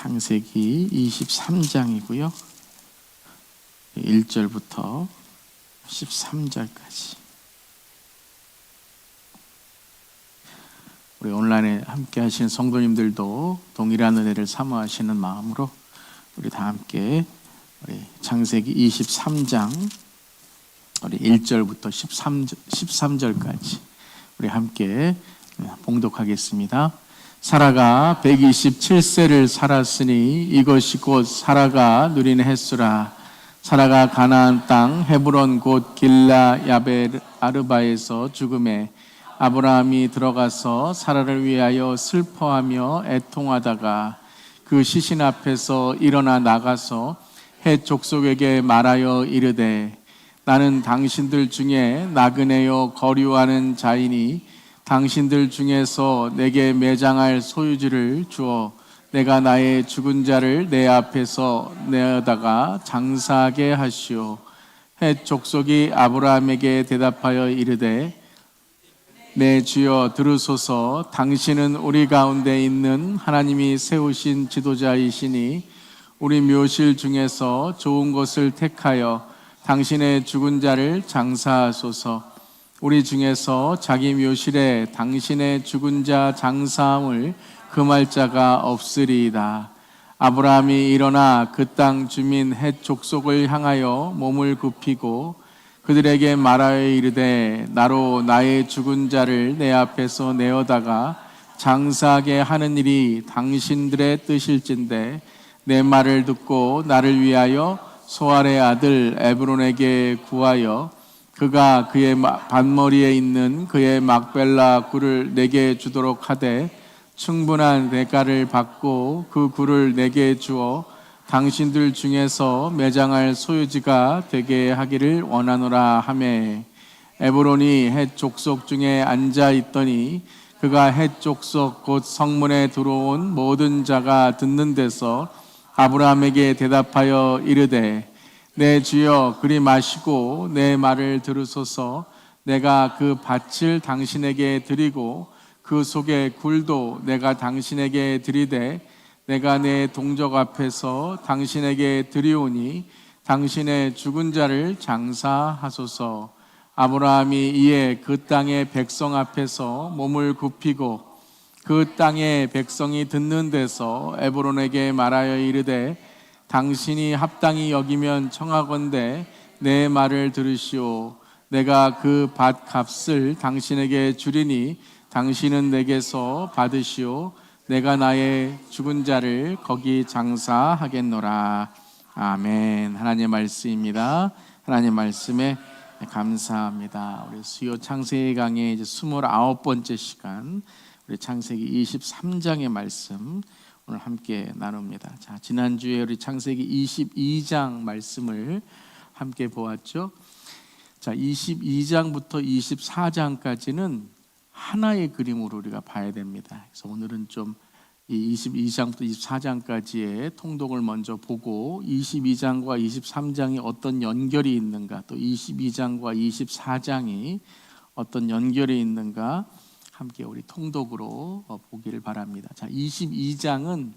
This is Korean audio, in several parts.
창세기 23장이고요. 1절부터 13절까지. 우리 온라인에 함께 하시는 성도님들도 동일한 은혜를 사모하시는 마음으로 우리 다 함께 우리 창세기 23장 우리 1절부터 13절까지 우리 함께 봉독하겠습니다. 사라가 127세를 살았으니 이것이 곧 사라가 누린 횟수라. 사라가 가나안 땅 헤브론 곧 길라 야벳 아르바에서 죽음에 아브라함이 들어가서 사라를 위하여 슬퍼하며 애통하다가 그 시신 앞에서 일어나 나가서 헷 족속에게 말하여 이르되 나는 당신들 중에 나그네요 거류하는 자이니 당신들 중에서 내게 매장할 소유지를 주어 내가 나의 죽은 자를 내 앞에서 내어다가 장사하게 하시오. 헷 족속이 아브라함에게 대답하여 이르되 내 주여 들으소서. 당신은 우리 가운데 있는 하나님이 세우신 지도자이시니 우리 묘실 중에서 좋은 것을 택하여 당신의 죽은 자를 장사하소서. 우리 중에서 자기 묘실에 당신의 죽은 자 장사함을 금할 자가 없으리이다. 아브라함이 일어나 그 땅 주민 헷 족속을 향하여 몸을 굽히고 그들에게 말하여 이르되 나로 나의 죽은 자를 내 앞에서 내어다가 장사하게 하는 일이 당신들의 뜻일진데 내 말을 듣고 나를 위하여 소알의 아들 에브론에게 구하여 그가 그의 반머리에 있는 그의 막벨라 굴을 내게 주도록 하되 충분한 대가를 받고 그 굴을 내게 주어 당신들 중에서 매장할 소유지가 되게 하기를 원하노라 하매 에브론이 헷 족속 중에 앉아 있더니 그가 헷 족속 곧 성문에 들어온 모든 자가 듣는 데서 아브라함에게 대답하여 이르되 내 주여 그리 마시고 내 말을 들으소서. 내가 그 밭을 당신에게 드리고 그 속의 굴도 내가 당신에게 드리되 내가 내 동족 앞에서 당신에게 드리오니 당신의 죽은 자를 장사하소서. 아브라함이 이에 그 땅의 백성 앞에서 몸을 굽히고 그 땅의 백성이 듣는 데서 에브론에게 말하여 이르되 당신이 합당히 여기면 청하건대 내 말을 들으시오. 내가 그 밭 값을 당신에게 주리니 당신은 내게서 받으시오. 내가 나의 죽은 자를 거기 장사하겠노라. 아멘. 하나님의 말씀입니다. 하나님의 말씀에 감사합니다. 우리 수요 창세기 강의 이제 29번째 시간 우리 창세기 23장의 말씀 오늘 함께 나눕니다. 자, 지난주에 우리 창세기 22장 말씀을 함께 보았죠. 자, 22장부터 24장까지는 하나의 그림으로 우리가 봐야 됩니다. 그래서 오늘은 좀 이 22장부터 24장까지의 통독을 먼저 보고 22장과 23장이 어떤 연결이 있는가, 또 22장과 24장이 어떤 연결이 있는가 함께 우리 통독으로 보기를 바랍니다. 자, 22장은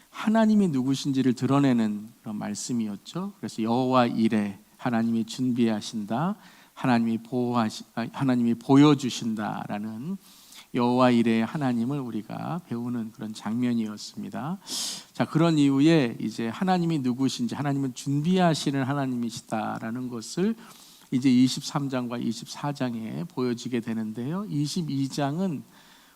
하나님이 누구신지를 드러내는 그런 말씀이었죠. 그래서 여호와 이레, 하나님이 준비하신다, 하나님이 보여주신다라는 여호와 이레의 하나님을 우리가 배우는 그런 장면이었습니다. 자, 그런 이후에 이제 하나님이 누구신지, 하나님은 준비하시는 하나님이시다라는 것을 이제 23장과 24장에 보여지게 되는데요. 22장은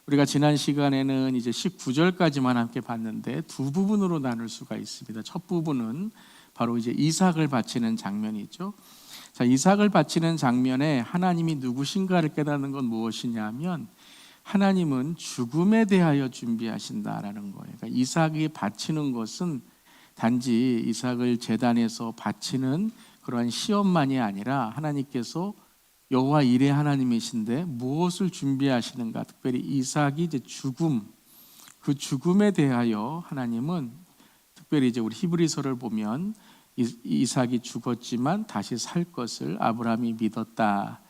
우리가 지난 시간에는 이제 19절까지만 함께 봤는데 두 부분으로 나눌 수가 있습니다. 첫 부분은 바로 이제 이삭을 바치는 장면이죠. 자, 이삭을 바치는 장면에 하나님이 누구신가를 깨닫는 건 무엇이냐면 하나님은 죽음에 대하여 준비하신다라는 거예요. 그러니까 이삭이 바치는 것은 단지 이삭을 제단에서 바치는 그러한 시험만이 아니라 하나님께서 여호와 이레 하나님이신데 무엇을 준비하시는가? 특별히 이삭이 이제 그 죽음에 대하여 하나님은 특별히 이제 우리 히브리서를 보면 이삭이 죽었지만 다시 살 것을 아브라함이 믿었다.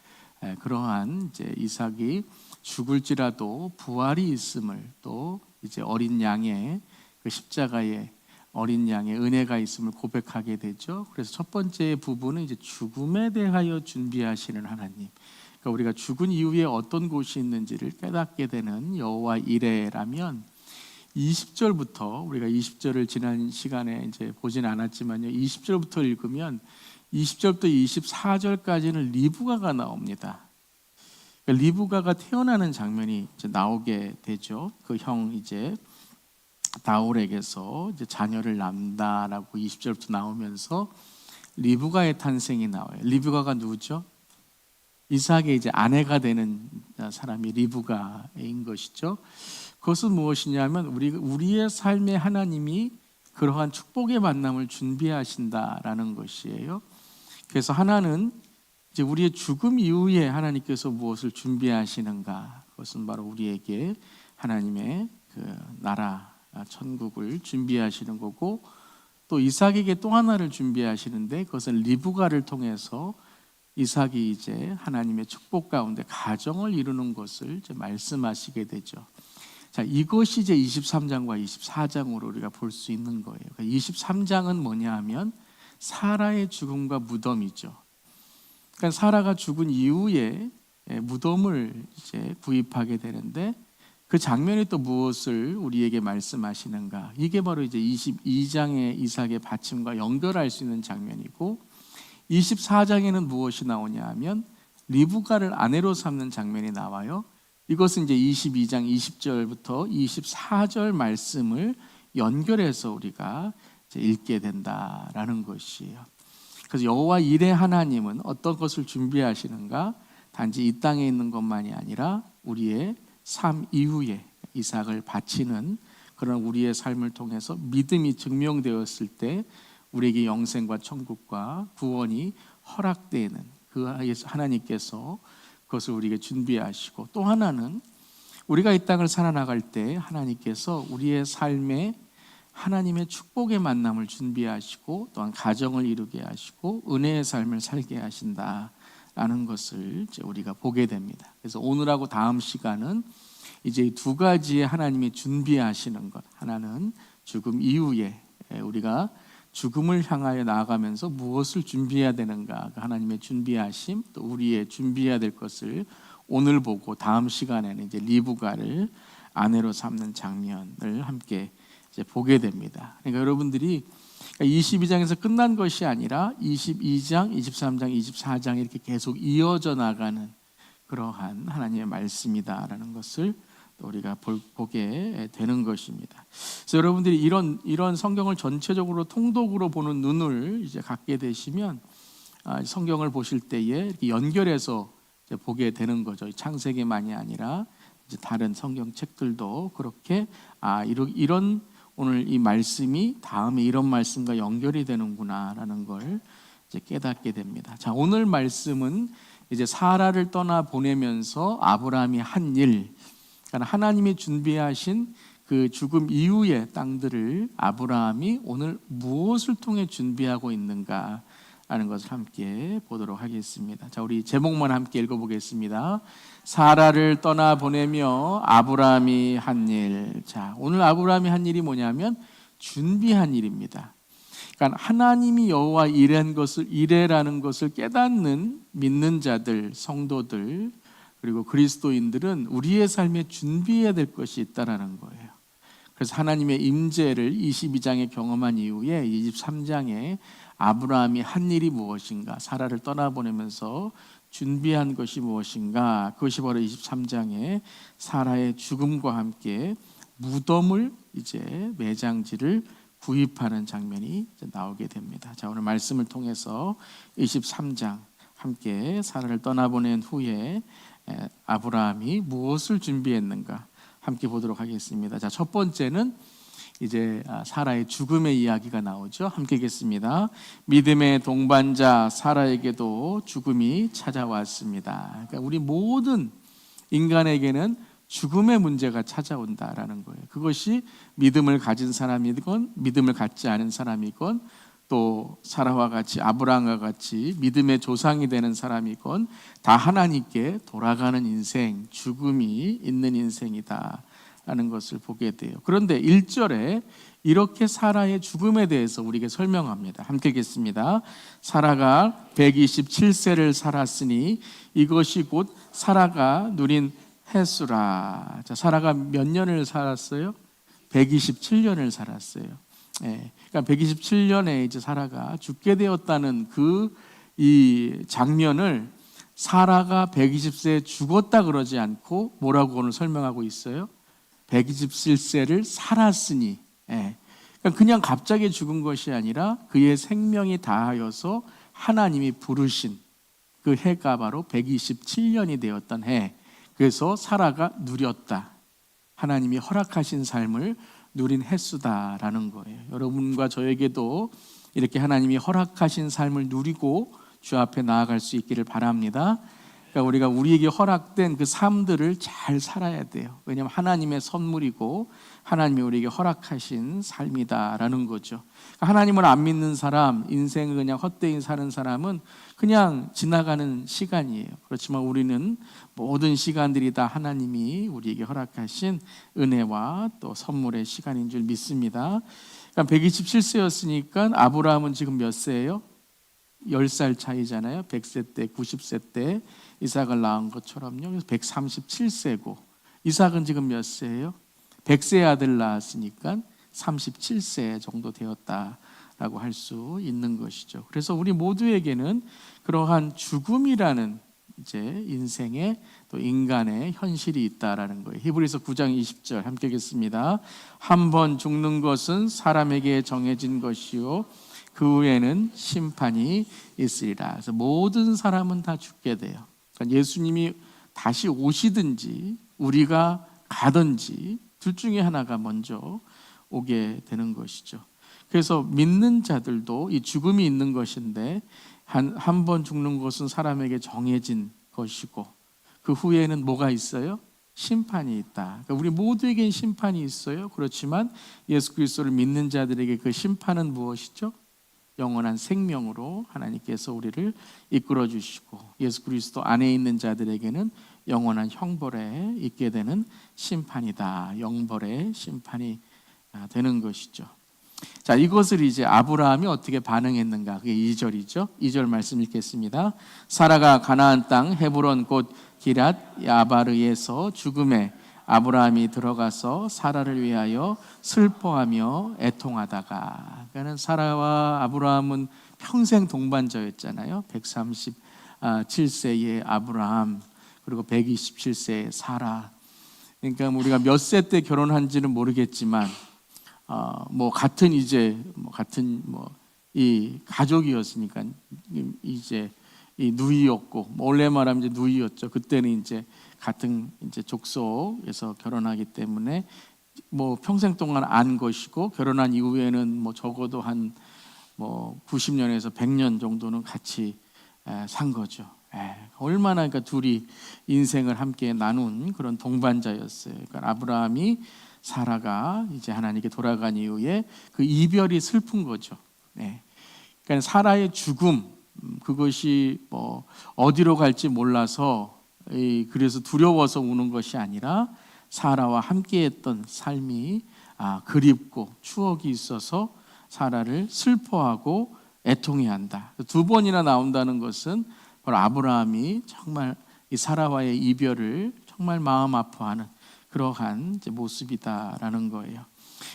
그러한 이제 이삭이 죽을지라도 부활이 있음을, 또 이제 어린 양의 그 십자가의 어린 양의 은혜가 있음을 고백하게 되죠. 그래서 첫 번째 부분은 이제 죽음에 대하여 준비하시는 하나님. 그러니까 우리가 죽은 이후에 어떤 곳이 있는지를 깨닫게 되는 여호와 이레라면 20절부터 우리가 20절을 지난 시간에 이제 보진 않았지만요. 20절부터 읽으면 20절부터 24절까지는 리브가가 나옵니다. 그러니까 리브가가 태어나는 장면이 이제 나오게 되죠. 그 형 이제 다올에게서 이제 자녀를 낳는다라고 20절부터 나오면서 리브가의 탄생이 나와요. 리브가가 누구죠? 이삭의 이제 아내가 되는 사람이 리브가인 것이죠. 그것은 무엇이냐면 우리의 삶에 하나님이 그러한 축복의 만남을 준비하신다라는 것이에요. 그래서 하나는 이제 우리의 죽음 이후에 하나님께서 무엇을 준비하시는가? 그것은 바로 우리에게 하나님의 그 나라 천국을 준비하시는 거고, 또 이삭에게 또 하나를 준비하시는데 그것은 리브가를 통해서 이삭이 이제 하나님의 축복 가운데 가정을 이루는 것을 이제 말씀하시게 되죠. 자, 이것이 이제 23장과 24장으로 우리가 볼 수 있는 거예요. 23장은 뭐냐 하면 사라의 죽음과 무덤이죠. 그러니까 사라가 죽은 이후에 무덤을 이제 구입하게 되는데 그 장면이 또 무엇을 우리에게 말씀하시는가? 이게 바로 이제 22장의 이삭의 받침과 연결할 수 있는 장면이고, 24장에는 무엇이 나오냐 하면 리브가를 아내로 삼는 장면이 나와요. 이것은 이제 22장 20절부터 24절 말씀을 연결해서 우리가 이제 읽게 된다라는 것이에요. 그래서 여호와 이레 하나님은 어떤 것을 준비하시는가? 단지 이 땅에 있는 것만이 아니라 우리의 삶 이후에 이삭을 바치는 그런 우리의 삶을 통해서 믿음이 증명되었을 때 우리에게 영생과 천국과 구원이 허락되는 그 하나님께서 그것을 우리에게 준비하시고, 또 하나는 우리가 이 땅을 살아나갈 때 하나님께서 우리의 삶에 하나님의 축복의 만남을 준비하시고 또한 가정을 이루게 하시고 은혜의 삶을 살게 하신다라는 것을 이제 우리가 보게 됩니다. 그래서 오늘하고 다음 시간은 이제 두 가지의 하나님이 준비하시는 것, 하나는 죽음 이후에 우리가 죽음을 향하여 나아가면서 무엇을 준비해야 되는가, 하나님의 준비하심, 또 우리의 준비해야 될 것을 오늘 보고 다음 시간에는 이제 리브가를 아내로 삼는 장면을 함께 이제 보게 됩니다. 그러니까 여러분들이 22장에서 끝난 것이 아니라 22장, 23장, 24장 이렇게 계속 이어져 나가는 그러한 하나님의 말씀이다라는 것을 우리가 보게 되는 것입니다. 그래서 여러분들이 이런 성경을 전체적으로 통독으로 보는 눈을 이제 갖게 되시면 성경을 보실 때에 이렇게 연결해서 이제 보게 되는 거죠. 창세기만이 아니라 이제 다른 성경 책들도 그렇게 이런 오늘 이 말씀이 다음에 이런 말씀과 연결이 되는구나라는 걸 이제 깨닫게 됩니다. 자, 오늘 말씀은 이제 사라를 떠나 보내면서 아브라함이 한 일, 하나님이 준비하신 그 죽음 이후의 땅들을 아브라함이 오늘 무엇을 통해 준비하고 있는가 하는 것을 함께 보도록 하겠습니다. 자, 우리 제목만 함께 읽어보겠습니다. 사라를 떠나 보내며 아브라함이 한 일. 자, 오늘 아브라함이 한 일이 뭐냐면 준비한 일입니다. 그러니까 하나님이 여호와 이레라는 것을 깨닫는 믿는 자들, 성도들, 그리고 그리스도인들은 우리의 삶에 준비해야 될 것이 있다라는 거예요. 그래서 하나님의 임재를 22장에 경험한 이후에 23장에 아브라함이 한 일이 무엇인가, 사라를 떠나보내면서 준비한 것이 무엇인가, 그것이 바로 23장에 사라의 죽음과 함께 무덤을 이제 매장지를 구입하는 장면이 이제 나오게 됩니다. 자, 오늘 말씀을 통해서 23장 함께 사라를 떠나보낸 후에 아브라함이 무엇을 준비했는가 함께 보도록 하겠습니다. 자, 첫 번째는 이제 사라의 죽음의 이야기가 나오죠. 함께 읽겠습니다. 믿음의 동반자 사라에게도 죽음이 찾아왔습니다. 그러니까 우리 모든 인간에게는 죽음의 문제가 찾아온다라는 거예요. 그것이 믿음을 가진 사람이건 믿음을 갖지 않은 사람이건 또 사라와 같이 아브라함과 같이 믿음의 조상이 되는 사람이건 다 하나님께 돌아가는 인생, 죽음이 있는 인생이다 라는 것을 보게 돼요. 그런데 1절에 이렇게 사라의 죽음에 대해서 우리에게 설명합니다. 함께 읽겠습니다. 사라가 127세를 살았으니 이것이 곧 사라가 누린 해수라. 자, 사라가 몇 년을 살았어요? 127년을 살았어요. 예, 그러니까 127년에 이제 사라가 죽게 되었다는 이 장면을 사라가 120세에 죽었다 그러지 않고 뭐라고 오늘 설명하고 있어요? 127세를 살았으니. 예, 그러니까 그냥 갑자기 죽은 것이 아니라 그의 생명이 다하여서 하나님이 부르신 그 해가 바로 127년이 되었던 해. 그래서 사라가 누렸다. 하나님이 허락하신 삶을 누린 횟수다라는 거예요. 여러분과 저에게도 이렇게 하나님이 허락하신 삶을 누리고 주 앞에 나아갈 수 있기를 바랍니다. 그러니까 우리가 우리에게 허락된 그 삶들을 잘 살아야 돼요. 왜냐하면 하나님의 선물이고 하나님이 우리에게 허락하신 삶이다라는 거죠. 하나님을 안 믿는 사람, 인생을 그냥 헛되이 사는 사람은 그냥 지나가는 시간이에요. 그렇지만 우리는 모든 시간들이 다 하나님이 우리에게 허락하신 은혜와 또 선물의 시간인 줄 믿습니다. 그러니까 127세였으니까 아브라함은 지금 몇 세예요? 10살 차이잖아요. 100세 때, 90세 때 이삭을 낳은 것처럼요. 그래서 137세고 이삭은 지금 몇 세예요? 100세 아들 낳았으니까 37세 정도 되었다라고 할 수 있는 것이죠. 그래서 우리 모두에게는 그러한 죽음이라는 이제 인생의 또 인간의 현실이 있다라는 거예요. 히브리서 9장 20절 함께 읽겠습니다. 한 번 죽는 것은 사람에게 정해진 것이요 그 후에는 심판이 있으리라. 그래서 모든 사람은 다 죽게 돼요. 그러니까 예수님이 다시 오시든지 우리가 가든지 둘 중에 하나가 먼저 오게 되는 것이죠. 그래서 믿는 자들도 이 죽음이 있는 것인데 한 번 죽는 것은 사람에게 정해진 것이고 그 후에는 뭐가 있어요? 심판이 있다. 그러니까 우리 모두에겐 심판이 있어요. 그렇지만 예수 그리스도를 믿는 자들에게 그 심판은 무엇이죠? 영원한 생명으로 하나님께서 우리를 이끌어 주시고 예수 그리스도 안에 있는 자들에게는 영원한 형벌에 있게 되는 심판이다. 영벌의 심판이 되는 것이죠. 자, 이것을 이제 아브라함이 어떻게 반응했는가? 그게 2절이죠. 2절 말씀 읽겠습니다. 사라가 가나안 땅 헤브론 곧 기랏 야바르에서 죽음에 아브라함이 들어가서 사라를 위하여 슬퍼하며 애통하다가. 그러니까 사라와 아브라함은 평생 동반자였잖아요. 137세의 아브라함 그리고 127세의 사라. 그러니까 우리가 몇 세 때 결혼한지는 모르겠지만 같은 이 가족이었으니까 이제 이 누이였고 원래 말하면 이제 누이였죠. 그때는 이제 같은 이제 족속에서 결혼하기 때문에 평생 동안 안 것이고 결혼한 이후에는 적어도 한 90년에서 100년 정도는 같이 산 거죠. 얼마나 그러니까 둘이 인생을 함께 나눈 그런 동반자였어요. 그러니까 아브라함이 사라가 이제 하나님께 돌아간 이후에 그 이별이 슬픈 거죠. 그러니까 사라의 죽음 그것이 어디로 갈지 몰라서 그래서 두려워서 우는 것이 아니라 사라와 함께했던 삶이 그립고 추억이 있어서 사라를 슬퍼하고 애통해한다. 두 번이나 나온다는 것은 바로 아브라함이 정말 이 사라와의 이별을 정말 마음 아파하는 그러한 이제 모습이다라는 거예요.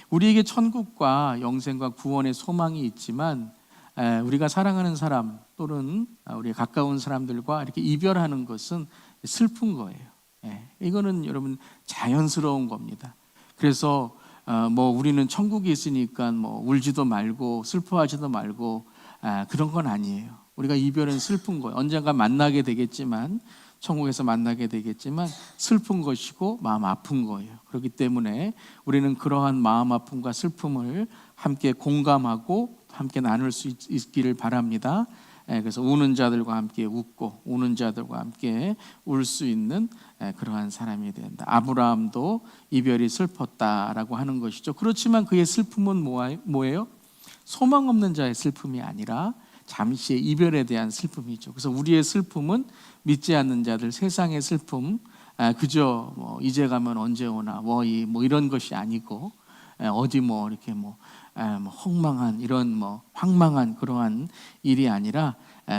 우리에게 천국과 영생과 구원의 소망이 있지만 우리가 사랑하는 사람 또는 우리 가까운 사람들과 이렇게 이별하는 것은 슬픈 거예요. 이거는 여러분 자연스러운 겁니다. 그래서 우리는 천국이 있으니까 울지도 말고 슬퍼하지도 말고 그런 건 아니에요. 우리가 이별은 슬픈 거예요. 언젠가 만나게 되겠지만 천국에서 만나게 되겠지만 슬픈 것이고 마음 아픈 거예요. 그렇기 때문에 우리는 그러한 마음 아픔과 슬픔을 함께 공감하고 함께 나눌 수 있기를 바랍니다. 그래서 우는 자들과 함께 웃고 우는 자들과 함께 울 수 있는 그러한 사람이 된다. 아브라함도 이별이 슬펐다라고 하는 것이죠. 그렇지만 그의 슬픔은 뭐예요? 소망 없는 자의 슬픔이 아니라 잠시의 이별에 대한 슬픔이죠. 그래서 우리의 슬픔은 믿지 않는 자들 세상의 슬픔 그저 이제 가면 언제 오나 이런 것이 아니고 어디 뭐 이렇게 뭐 엉망한 이런 뭐 황망한 그러한 일이 아니라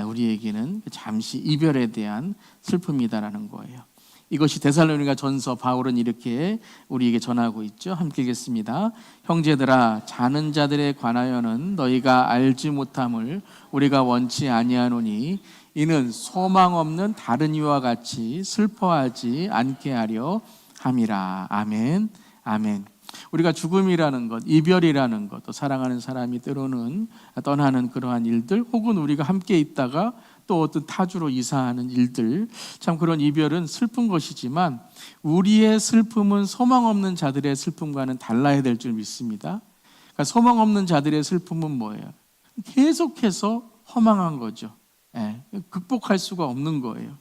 우리에게는 잠시 이별에 대한 슬픔이다라는 거예요. 이것이 데살로니가 전서 바울은 이렇게 우리에게 전하고 있죠. 함께 읽겠습니다. 형제들아, 자는 자들에 관하여는 너희가 알지 못함을 우리가 원치 아니하노니 이는 소망 없는 다른 이와 같이 슬퍼하지 않게 하려 함이라. 아멘. 아멘. 우리가 죽음이라는 것, 이별이라는 것, 또 사랑하는 사람이 때로는 떠나는 그러한 일들, 혹은 우리가 함께 있다가 또 어떤 타주로 이사하는 일들, 참 그런 이별은 슬픈 것이지만 우리의 슬픔은 소망 없는 자들의 슬픔과는 달라야 될 줄 믿습니다. 그러니까 소망 없는 자들의 슬픔은 뭐예요? 계속해서 허망한 거죠. 극복할 수가 없는 거예요.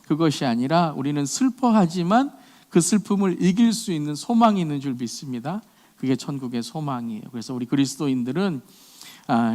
그것이 아니라 우리는 슬퍼하지만 그 슬픔을 이길 수 있는 소망이 있는 줄 믿습니다. 그게 천국의 소망이에요. 그래서 우리 그리스도인들은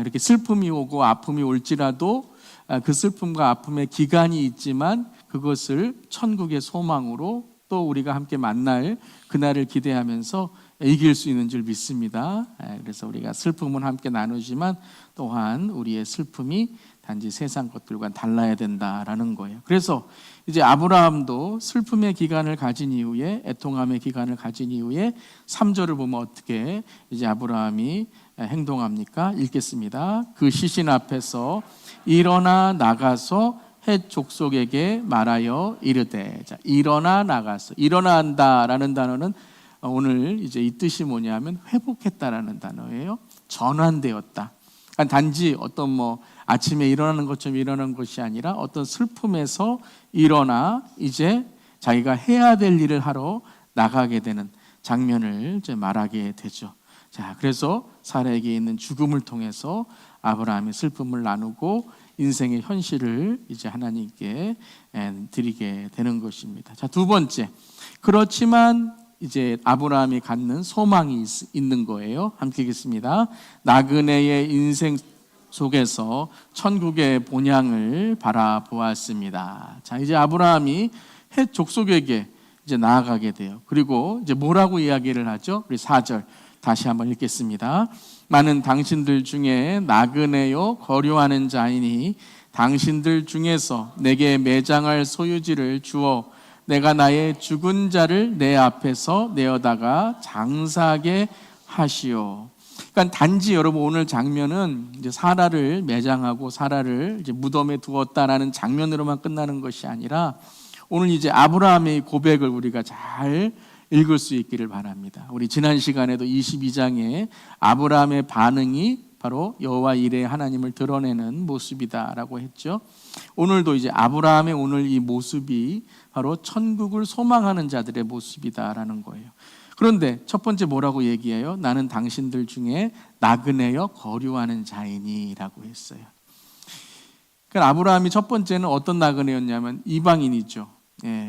이렇게 슬픔이 오고 아픔이 올지라도 그 슬픔과 아픔의 기간이 있지만 그것을 천국의 소망으로 또 우리가 함께 만날 그날을 기대하면서 이길 수 있는 줄 믿습니다. 그래서 우리가 슬픔은 함께 나누지만 또한 우리의 슬픔이 단지 세상 것들과 달라야 된다라는 거예요. 그래서 이제 아브라함도 슬픔의 기간을 가진 이후에, 애통함의 기간을 가진 이후에 3절을 보면 어떻게 이제 아브라함이 행동합니까? 읽겠습니다. 그 시신 앞에서 일어나 나가서 헷 족속에게 말하여 이르되. 자, 일어나 나가서, 일어난다라는 단어는 오늘 이제 이 뜻이 뭐냐면 회복했다라는 단어예요. 전환되었다. 그러니까 단지 어떤 뭐 아침에 일어나는 것처럼 일어나는 것이 아니라 어떤 슬픔에서 일어나 이제 자기가 해야 될 일을 하러 나가게 되는 장면을 이제 말하게 되죠. 자, 그래서 사라에게 있는 죽음을 통해서 아브라함의 슬픔을 나누고 인생의 현실을 이제 하나님께 드리게 되는 것입니다. 자, 두 번째. 그렇지만 이제 아브라함이 갖는 소망이 있는 거예요. 함께 읽겠습니다. 나그네의 인생 속에서 천국의 본향을 바라보았습니다. 자, 이제 아브라함이 헷 족속에게 이제 나아가게 돼요. 그리고 이제 뭐라고 이야기를 하죠? 우리 4절 다시 한번 읽겠습니다. 많은 당신들 중에 나그네요 거류하는 자이니 당신들 중에서 내게 매장할 소유지를 주어 내가 나의 죽은 자를 내 앞에서 내어다가 장사하게 하시오. 그러니까 단지 여러분 오늘 장면은 이제 사라를 매장하고 사라를 이제 무덤에 두었다라는 장면으로만 끝나는 것이 아니라 오늘 이제 아브라함의 고백을 우리가 잘 읽을 수 있기를 바랍니다. 우리 지난 시간에도 22장에 아브라함의 반응이 바로 여호와 이레 하나님을 드러내는 모습이다라고 했죠. 오늘도 이제 아브라함의 오늘 이 모습이 바로 천국을 소망하는 자들의 모습이다라는 거예요. 그런데 첫 번째 뭐라고 얘기해요? 나는 당신들 중에 나그네여 거류하는 자이니라고 했어요. 그러니까 아브라함이 첫 번째는 어떤 나그네였냐면 이방인이죠.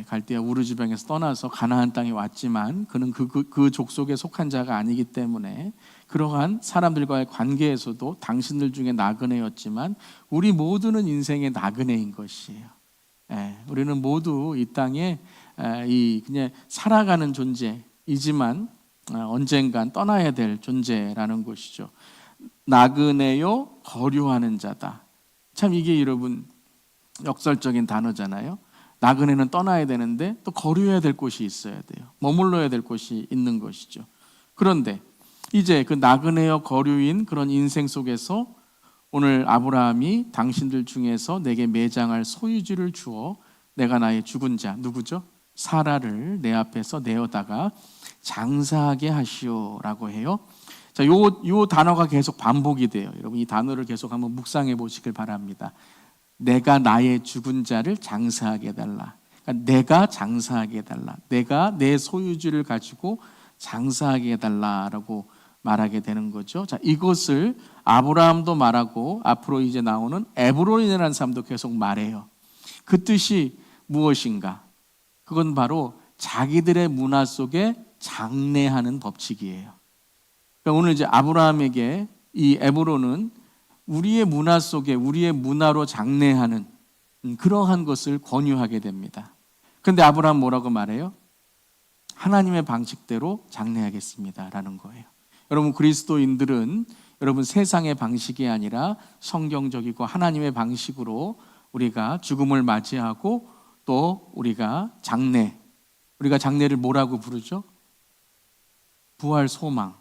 갈대아 우르 지방에서 떠나서 가나안 땅에 왔지만 그는 그 족속에 속한 자가 아니기 때문에 그러한 사람들과의 관계에서도 당신들 중에 나그네였지만 우리 모두는 인생의 나그네인 것이에요. 우리는 모두 이 땅에 그냥 살아가는 존재이지만 언젠간 떠나야 될 존재라는 것이죠. 나그네요 거류하는 자다. 참 이게 여러분 역설적인 단어잖아요. 나그네는 떠나야 되는데 또 거류해야 될 곳이 있어야 돼요. 머물러야 될 곳이 있는 것이죠. 그런데 이제 그 나그네여 거류인 그런 인생 속에서 오늘 아브라함이 당신들 중에서 내게 매장할 소유지를 주어 내가 나의 죽은 자 누구죠? 사라를 내 앞에서 내어다가 장사하게 하시오라고 해요. 자, 요 단어가 계속 반복이 돼요. 여러분 이 단어를 계속 한번 묵상해 보시길 바랍니다. 내가 나의 죽은 자를 장사하게 해달라. 그러니까 내가 장사하게 해달라. 내가 내 소유주를 가지고 장사하게 해달라라고 말하게 되는 거죠. 자, 이것을 아브라함도 말하고 앞으로 이제 나오는 에브론이라는 사람도 계속 말해요. 그 뜻이 무엇인가? 그건 바로 자기들의 문화 속에 장례하는 법칙이에요. 그러니까 오늘 이제 아브라함에게 이 에브론은 우리의 문화 속에 우리의 문화로 장례하는 그러한 것을 권유하게 됩니다. 그런데 아브라함 뭐라고 말해요? 하나님의 방식대로 장례하겠습니다 라는 거예요. 여러분 그리스도인들은 여러분 세상의 방식이 아니라 성경적이고 하나님의 방식으로 우리가 죽음을 맞이하고 또 우리가 장래를 뭐라고 부르죠? 부활 소망,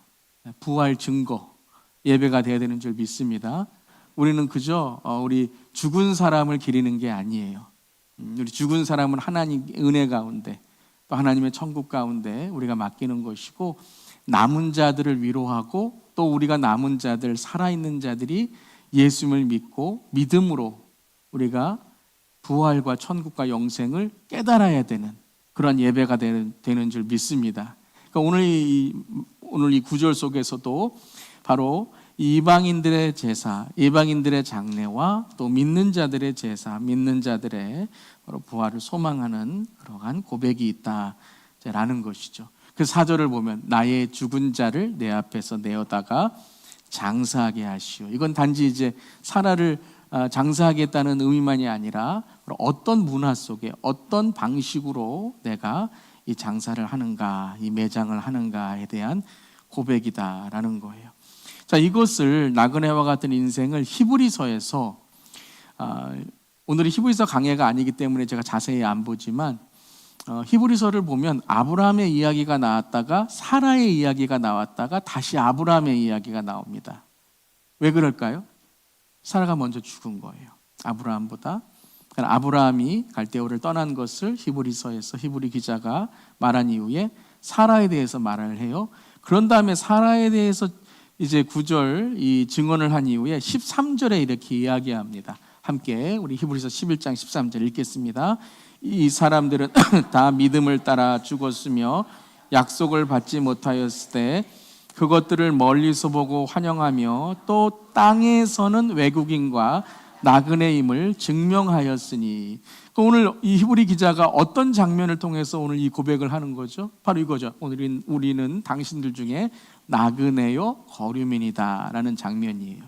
부활 증거, 예배가 되어야 되는 줄 믿습니다. 우리는 그저 우리 죽은 사람을 기리는 게 아니에요. 우리 죽은 사람은 하나님 은혜 가운데 또 하나님의 천국 가운데 우리가 맡기는 것이고, 남은 자들을 위로하고 또 우리가 남은 자들, 살아있는 자들이 예수님을 믿고 믿음으로 우리가 부활과 천국과 영생을 깨달아야 되는 그런 예배가 되는 줄 믿습니다. 그러니까 오늘 이 구절 속에서도 바로 이방인들의 제사, 이방인들의 장례와 또 믿는 자들의 제사, 믿는 자들의 바로 부활을 소망하는 그러한 고백이 있다라는 것이죠. 그 4절을 보면 나의 죽은 자를 내 앞에서 내어다가 장사하게 하시오. 이건 단지 이제 사라를 장사하겠다는 의미만이 아니라 어떤 문화 속에 어떤 방식으로 내가 이 장사를 하는가, 이 매장을 하는가에 대한 고백이다라는 거예요. 자, 이것을 나그네와 같은 인생을 히브리서에서 오늘은 히브리서 강해가 아니기 때문에 제가 자세히 안 보지만 히브리서를 보면 아브라함의 이야기가 나왔다가 사라의 이야기가 나왔다가 다시 아브라함의 이야기가 나옵니다. 왜 그럴까요? 사라가 먼저 죽은 거예요. 아브라함보다. 아브라함이 갈대오를 떠난 것을 히브리서에서 히브리 기자가 말한 이후에 사라에 대해서 말을 해요. 그런 다음에 사라에 대해서 이제 9절 이 증언을 한 이후에 13절에 이렇게 이야기합니다. 함께 우리 히브리서 11장 13절 읽겠습니다. 이 사람들은 다 믿음을 따라 죽었으며 약속을 받지 못하였을 때 그것들을 멀리서 보고 환영하며 또 땅에서는 외국인과 나그네임을 증명하였으니. 오늘 이 히브리 기자가 어떤 장면을 통해서 오늘 이 고백을 하는 거죠? 바로 이거죠. 오늘 우리는 당신들 중에 나그네요 거류민이다 라는 장면이에요.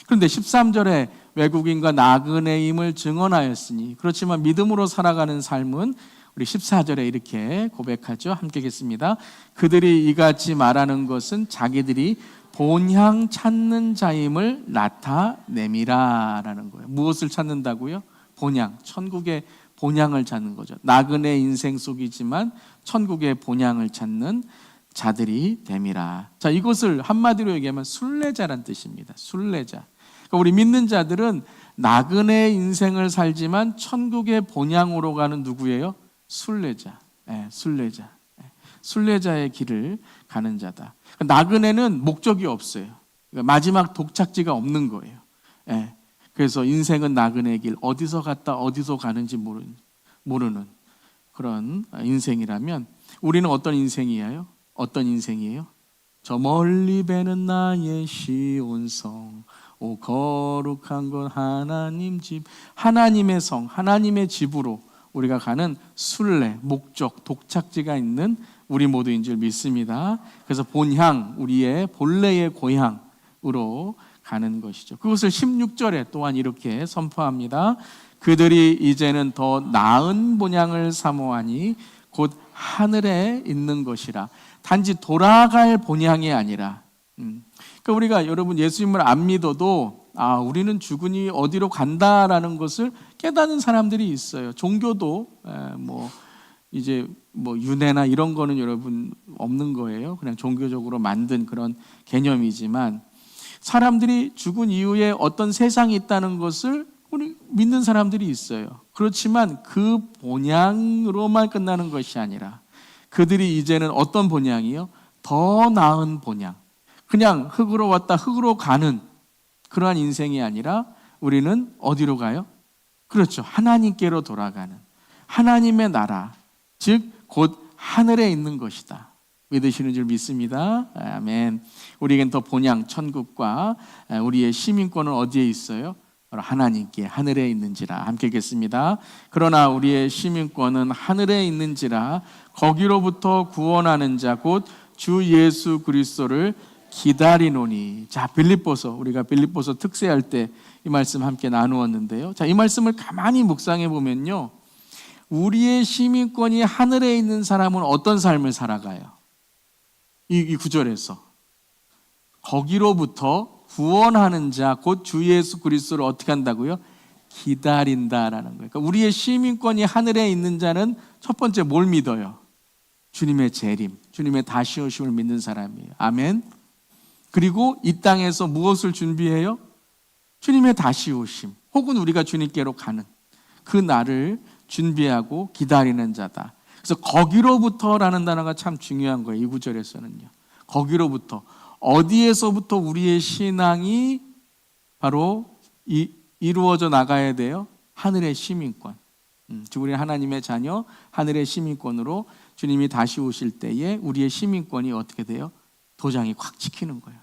그런데 13절에 외국인과 나그네임을 증언하였으니, 그렇지만 믿음으로 살아가는 삶은 우리 14절에 이렇게 고백하죠. 함께 읽겠습니다. 그들이 이같이 말하는 것은 자기들이 본향 찾는 자임을 나타내미라 라는 거예요. 무엇을 찾는다고요? 본향, 천국의 본향을 찾는 거죠. 나그네 인생 속이지만 천국의 본향을 찾는 자들이 됨이라. 자, 이것을 한마디로 얘기하면 순례자란 뜻입니다. 순례자. 그러니까 우리 믿는 자들은 나그네 인생을 살지만 천국의 본향으로 가는 누구예요? 순례자. 순례자. 순례자의 길을 가는 자다. 나그네는 목적이 없어요. 그러니까 마지막 독착지가 없는 거예요. 그래서 인생은 나그네의 길, 어디서 갔다 어디서 가는지 모르는 그런 인생이라면, 우리는 어떤 인생이에요? 어떤 인생이에요? 저 멀리 배는 나의 시온성, 오 거룩한 건 하나님 집, 하나님의 성, 하나님의 집으로 우리가 가는 순례, 목적, 독착지가 있는 우리 모두인 줄 믿습니다. 그래서 본향, 우리의 본래의 고향으로 가는 것이죠. 그것을 16절에 또한 이렇게 선포합니다. 그들이 이제는 더 나은 본향을 사모하니 곧 하늘에 있는 것이라. 단지 돌아갈 본향이 아니라, 그러니까 우리가 여러분 예수님을 안 믿어도 우리는 죽으니 어디로 간다라는 것을 깨닫는 사람들이 있어요. 종교도 이제 윤회나 이런 거는 여러분 없는 거예요. 그냥 종교적으로 만든 그런 개념이지만, 사람들이 죽은 이후에 어떤 세상이 있다는 것을 우리 믿는 사람들이 있어요. 그렇지만 그 본향으로만 끝나는 것이 아니라 그들이 이제는 어떤 본향이요? 더 나은 본향. 그냥 흙으로 왔다 흙으로 가는 그러한 인생이 아니라 우리는 어디로 가요? 그렇죠. 하나님께로 돌아가는 하나님의 나라, 즉 곧 하늘에 있는 것이다. 믿으시는 줄 믿습니다. 아멘. 우리에겐 더 본향 천국과 우리의 시민권은 어디에 있어요? 바로 하나님께 하늘에 있는지라. 함께 읽겠습니다. 그러나 우리의 시민권은 하늘에 있는지라 거기로부터 구원하는 자 곧 주 예수 그리스도를 기다리노니. 자, 우리가 빌립보서 특세할 때 이 말씀 함께 나누었는데요. 자, 이 말씀을 가만히 묵상해 보면요, 우리의 시민권이 하늘에 있는 사람은 어떤 삶을 살아가요? 이 구절에서 거기로부터 구원하는 자 곧 주 예수 그리스도를 어떻게 한다고요? 기다린다라는 거예요. 그러니까 우리의 시민권이 하늘에 있는 자는 첫 번째 뭘 믿어요? 주님의 재림, 주님의 다시 오심을 믿는 사람이에요. 아멘. 그리고 이 땅에서 무엇을 준비해요? 주님의 다시 오심, 혹은 우리가 주님께로 가는 그 날을 준비하고 기다리는 자다. 그래서 거기로부터라는 단어가 참 중요한 거예요. 이 구절에서는요. 거기로부터, 어디에서부터 우리의 신앙이 바로 이루어져 나가야 돼요? 하늘의 시민권. 우리 하나님의 자녀, 하늘의 시민권으로 주님이 다시 오실 때에 우리의 시민권이 어떻게 돼요? 도장이 꽉 찍히는 거예요.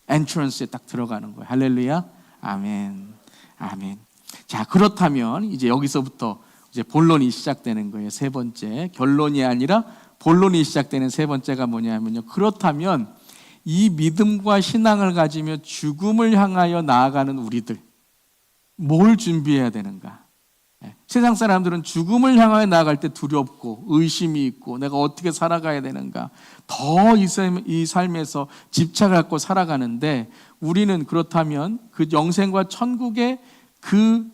엔트런스에 딱 들어가는 거예요. 할렐루야. 아멘. 아멘. 자, 그렇다면 이제 여기서부터 이제 본론이 시작되는 거예요. 세 번째, 결론이 아니라 본론이 시작되는 세 번째가 뭐냐면요. 그렇다면 이 믿음과 신앙을 가지며 죽음을 향하여 나아가는 우리들, 뭘 준비해야 되는가? 세상 사람들은 죽음을 향하여 나아갈 때 두렵고 의심이 있고 내가 어떻게 살아가야 되는가, 더 이 삶에서 집착을 갖고 살아가는데, 우리는 그렇다면 그 영생과 천국의 그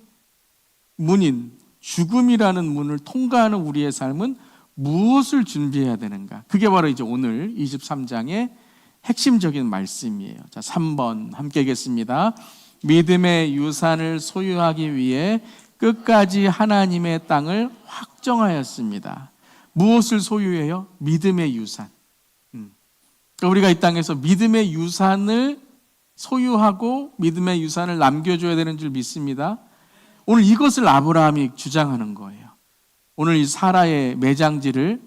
문인 죽음이라는 문을 통과하는 우리의 삶은 무엇을 준비해야 되는가? 그게 바로 이제 오늘 23장의 핵심적인 말씀이에요. 자, 3번 함께 읽겠습니다. 믿음의 유산을 소유하기 위해 끝까지 하나님의 땅을 확정하였습니다. 무엇을 소유해요? 믿음의 유산. 그러니까 우리가 이 땅에서 믿음의 유산을 소유하고 믿음의 유산을 남겨줘야 되는 줄 믿습니다. 오늘 이것을 아브라함이 주장하는 거예요. 오늘 이 사라의 매장지를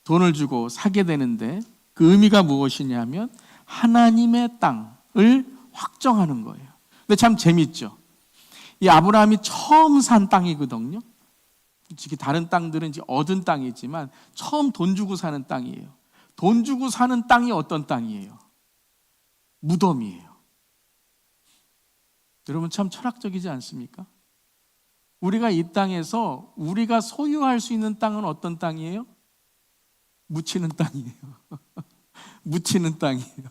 돈을 주고 사게 되는데 그 의미가 무엇이냐면 하나님의 땅을 확정하는 거예요. 근데 참 재밌죠. 이 아브라함이 처음 산 땅이거든요. 솔직히 다른 땅들은 이제 얻은 땅이지만 처음 돈 주고 사는 땅이에요. 돈 주고 사는 땅이 어떤 땅이에요? 무덤이에요. 여러분 참 철학적이지 않습니까? 우리가 이 땅에서 우리가 소유할 수 있는 땅은 어떤 땅이에요? 묻히는 땅이에요. 묻히는 땅이에요.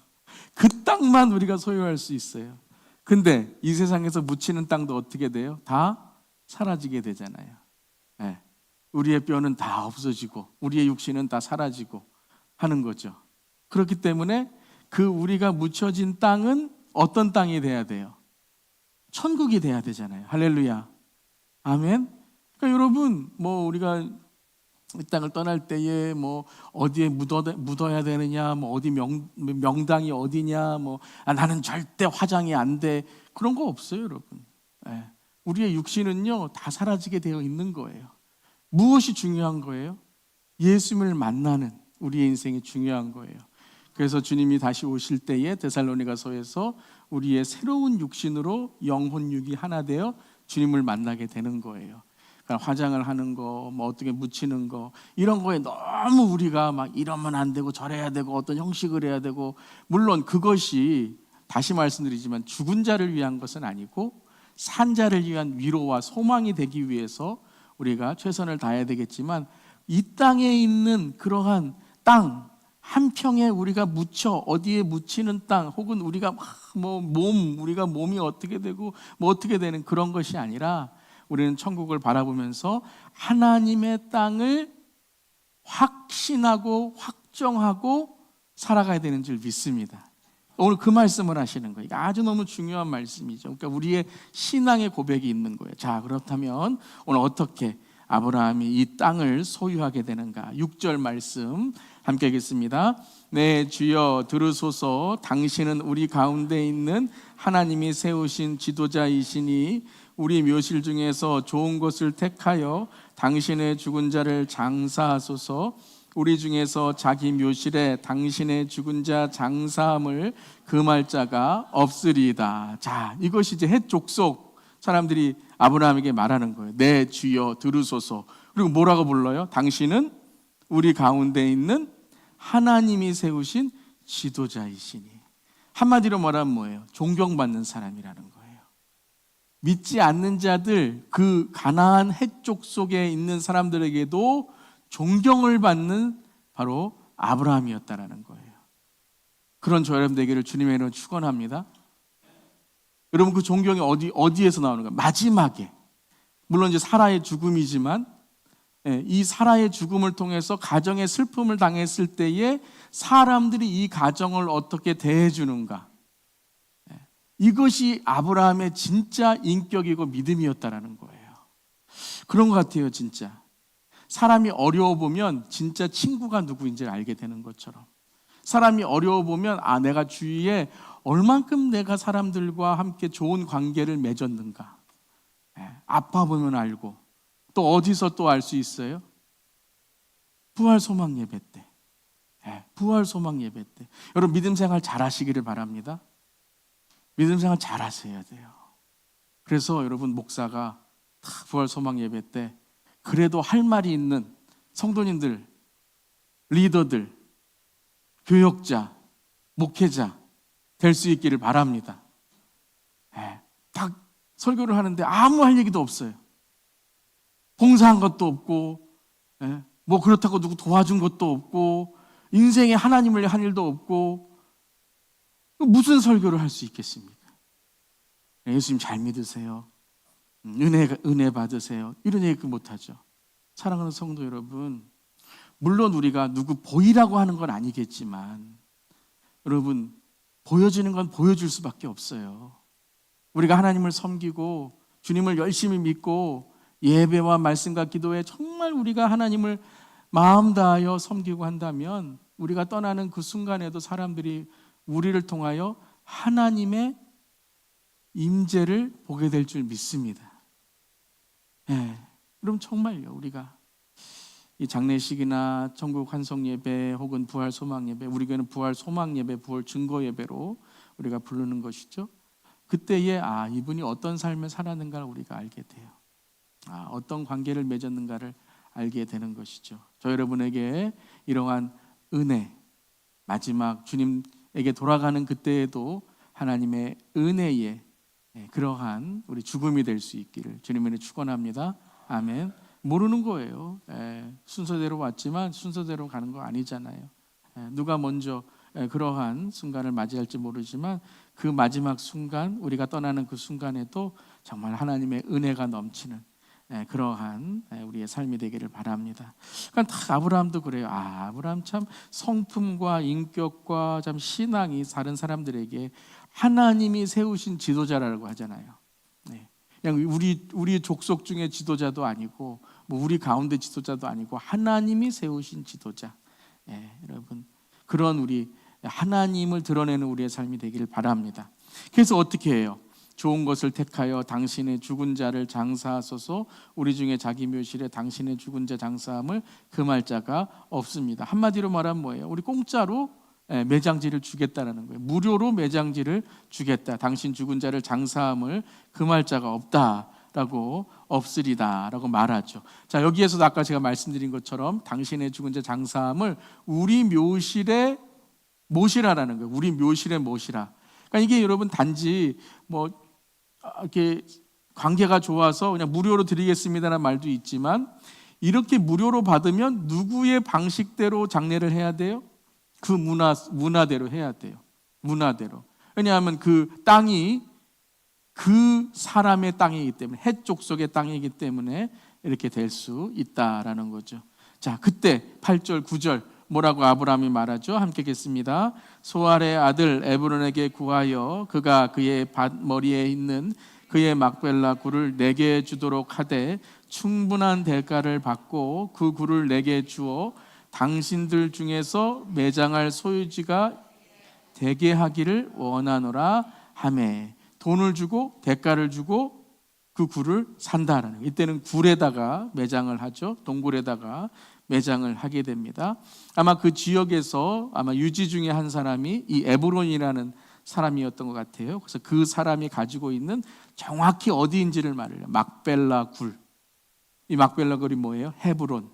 그 땅만 우리가 소유할 수 있어요. 근데 이 세상에서 묻히는 땅도 어떻게 돼요? 다 사라지게 되잖아요. 네. 우리의 뼈는 다 없어지고 우리의 육신은 다 사라지고 하는 거죠. 그렇기 때문에 그 우리가 묻혀진 땅은 어떤 땅이 돼야 돼요? 천국이 돼야 되잖아요. 할렐루야. 아멘. 그러니까 여러분, 우리가 이 땅을 떠날 때에 어디에 묻어야 되느냐, 어디 명당이 어디냐, 나는 절대 화장이 안 돼, 그런 거 없어요, 여러분. 네. 우리의 육신은요 다 사라지게 되어 있는 거예요. 무엇이 중요한 거예요? 예수님을 만나는 우리의 인생이 중요한 거예요. 그래서 주님이 다시 오실 때에 데살로니가서에서 우리의 새로운 육신으로 영혼 육이 하나 되어 주님을 만나게 되는 거예요. 그러니까 화장을 하는 거, 어떻게 묻히는 거, 이런 거에 너무 우리가 막 이러면 안 되고 저래야 되고 어떤 형식을 해야 되고, 물론 그것이 다시 말씀드리지만 죽은 자를 위한 것은 아니고 산 자를 위한 위로와 소망이 되기 위해서 우리가 최선을 다해야 되겠지만, 이 땅에 있는 그러한 땅 한 평에 우리가 묻혀 어디에 묻히는 땅, 혹은 우리가 우리가 몸이 어떻게 되고 어떻게 되는 그런 것이 아니라, 우리는 천국을 바라보면서 하나님의 땅을 확신하고 확정하고 살아가야 되는 줄 믿습니다. 오늘 그 말씀을 하시는 거예요. 아주 너무 중요한 말씀이죠. 그러니까 우리의 신앙의 고백이 있는 거예요. 자, 그렇다면 오늘 어떻게 아브라함이 이 땅을 소유하게 되는가? 6절 말씀 함께 읽겠습니다. 네, 주여 들으소서. 당신은 우리 가운데 있는 하나님이 세우신 지도자이시니 우리 묘실 중에서 좋은 것을 택하여 당신의 죽은 자를 장사하소서. 우리 중에서 자기 묘실에 당신의 죽은 자 장사함을 금할 자가 없으리이다. 자, 이것이 이제 헷 족속 사람들이 아브라함에게 말하는 거예요. 네, 주여 들으소서. 그리고 뭐라고 불러요? 당신은 우리 가운데 있는 하나님이 세우신 지도자이시니. 한마디로 말하면 뭐예요? 존경받는 사람이라는 거예요. 믿지 않는 자들, 그 가나안 헷족 속에 있는 사람들에게도 존경을 받는 바로 아브라함이었다라는 거예요. 그런 저 여러분 되기를 주님의 이름으로 축원합니다. 여러분 그 존경이 어디에서 나오는가? 마지막에 물론 이제 사라의 죽음이지만 이 사라의 죽음을 통해서 가정의 슬픔을 당했을 때에 사람들이 이 가정을 어떻게 대해주는가, 이것이 아브라함의 진짜 인격이고 믿음이었다라는 거예요. 그런 것 같아요. 진짜 사람이 어려워 보면 진짜 친구가 누구인지를 알게 되는 것처럼, 사람이 어려워 보면 내가 주위에 얼만큼 내가 사람들과 함께 좋은 관계를 맺었는가, 아파 보면 알고, 또 어디서 또 알 수 있어요? 부활 소망 예배 때. 부활 소망 예배 때. 여러분 믿음 생활 잘 하시기를 바랍니다. 믿음 생활 잘 하셔야 돼요. 그래서 여러분 목사가 부활 소망 예배 때 그래도 할 말이 있는 성도님들, 리더들, 교역자, 목회자 될 수 있기를 바랍니다. 딱 설교를 하는데 아무 할 얘기도 없어요. 봉사한 것도 없고, 뭐 그렇다고 누구 도와준 것도 없고, 인생에 하나님을 한 일도 없고, 무슨 설교를 할 수 있겠습니까? 예수님 잘 믿으세요. 은혜 받으세요. 이런 얘기 못하죠. 사랑하는 성도 여러분, 물론 우리가 누구 보이라고 하는 건 아니겠지만, 여러분 보여지는 건 보여줄 수밖에 없어요. 우리가 하나님을 섬기고 주님을 열심히 믿고 예배와 말씀과 기도에 정말 우리가 하나님을 마음 다하여 섬기고 한다면 우리가 떠나는 그 순간에도 사람들이 우리를 통하여 하나님의 임재를 보게 될 줄 믿습니다. 그럼 정말요, 우리가 이 장례식이나 천국 환송 예배 혹은 부활 소망 예배, 우리 교회는 부활 소망 예배, 부활 증거 예배로 우리가 부르는 것이죠. 그때에 이분이 어떤 삶을 살았는가를 우리가 알게 돼요. 어떤 관계를 맺었는가를 알게 되는 것이죠. 저 여러분에게 이러한 은혜, 마지막 주님에게 돌아가는 그때에도 하나님의 은혜의 그러한 우리 죽음이 될 수 있기를 주님을 축원합니다. 아멘. 모르는 거예요. 순서대로 왔지만 순서대로 가는 거 아니잖아요. 누가 먼저 그러한 순간을 맞이할지 모르지만 그 마지막 순간, 우리가 떠나는 그 순간에도 정말 하나님의 은혜가 넘치는 그러한 우리의 삶이 되기를 바랍니다. 그러니까 다 아브라함도 그래요. 아브라함 참 성품과 인격과 참 신앙이 다른 사람들에게 하나님이 세우신 지도자라고 하잖아요. 그냥 우리 족속 중에 지도자도 아니고 뭐 우리 가운데 지도자도 아니고 하나님이 세우신 지도자. 여러분 그런 우리 하나님을 드러내는 우리의 삶이 되기를 바랍니다. 그래서 어떻게 해요? 좋은 것을 택하여 당신의 죽은 자를 장사하소서. 우리 중에 자기 묘실에 당신의 죽은 자 장사함을 금할 자가 없습니다. 한마디로 말하면 뭐예요? 우리 공짜로 매장지를 주겠다라는 거예요. 무료로 매장지를 주겠다. 당신 죽은 자를 장사함을 금할 자가 없다라고 없으리다라고 말하죠. 자, 여기에서도 아까 제가 말씀드린 것처럼 당신의 죽은 자 장사함을 우리 묘실에 모시라라는 거예요. 우리 묘실에 모시라. 그러니까 이게 여러분 단지 뭐 이렇게 관계가 좋아서 그냥 무료로 드리겠습니다라는 말도 있지만, 이렇게 무료로 받으면 누구의 방식대로 장례를 해야 돼요? 그 문화대로 해야 돼요. 문화대로. 왜냐하면 그 땅이 그 사람의 땅이기 때문에, 헷 족속의 땅이기 때문에 이렇게 될 수 있다라는 거죠. 자, 그때 8절 9절 뭐라고 아브라함이 말하죠? 함께 읽겠습니다. 소알의 아들 에브론에게 구하여 그가 그의 밭머리에 있는 그의 막벨라 굴을 내게 주도록 하되 충분한 대가를 받고 그 굴을 내게 주어 당신들 중에서 매장할 소유지가 되게 하기를 원하노라 하매, 돈을 주고 대가를 주고 그 굴을 산다라는 거예요. 이때는 굴에다가 매장을 하죠. 동굴에다가 매장을 하게 됩니다. 아마 그 지역에서 아마 유지 중에 한 사람이 이 에브론이라는 사람이었던 것 같아요. 그래서 그 사람이 가지고 있는 정확히 어디인지를 말해요. 막벨라 굴. 이 막벨라 굴이 뭐예요? 헤브론.